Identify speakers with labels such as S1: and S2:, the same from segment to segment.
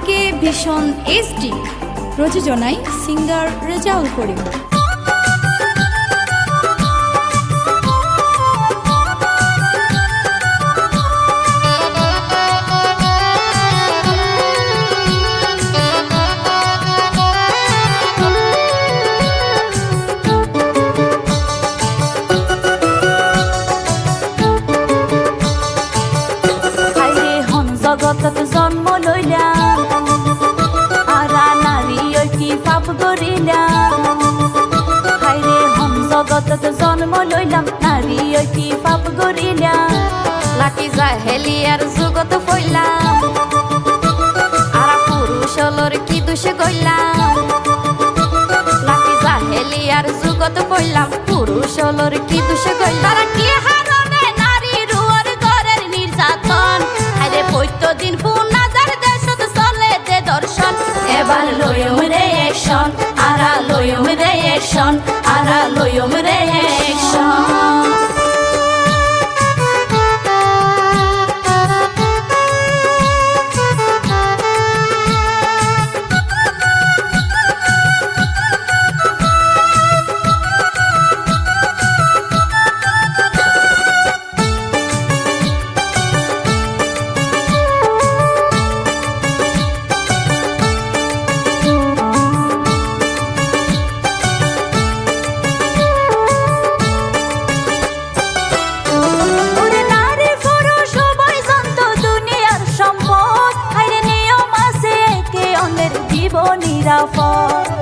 S1: থেকে ভীষণ এইচডি, প্রযোজনায় সিঙ্গার রেজাউল করিম।
S2: জগতত জন্ম লইলাম আরা নারী কি পাপ করিলাম, হাইরে হম জগতত জন্ম লইলাম নারী কি পাপ করিলাম। লাকি জাহেলিয়ার যুগত পইলাম আরা পুরুষ হলর কি দোষে গইলাম, লাকি জাহেলিয়ার যুগত পইলাম পুরুষ হলর কি দোষে গইলাম। তারা কি হারণে নারী রুয়ার ঘরের নির্যাতন, হাইরে প্রত্যেকদিন পুনাজার দেশত চলে যে দর্শন। এবার লইম রে অ্যাকশন, আরা লইম রে অ্যাকশন, আরা লইম রে অ্যাকশন।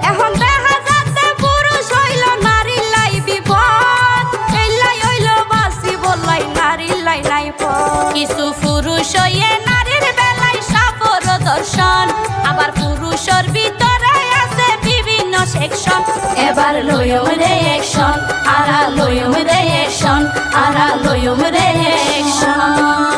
S2: এখন দেখা যাচ্ছে পুরুষ হইল নারীর লাই বিপদ, এইলাই হইল বাসি বললাই নারীর লাই নাই পথ। কিছু পুরুষ হইয়ে নারীর বেলায় সাফর দর্শন, আবার পুরুষের ভিতরে আছে বিভিন্ন সেকশন। এবার লইম রে অ্যাকশন, আরা লইম রে অ্যাকশন, আরা লইম রে অ্যাকশন।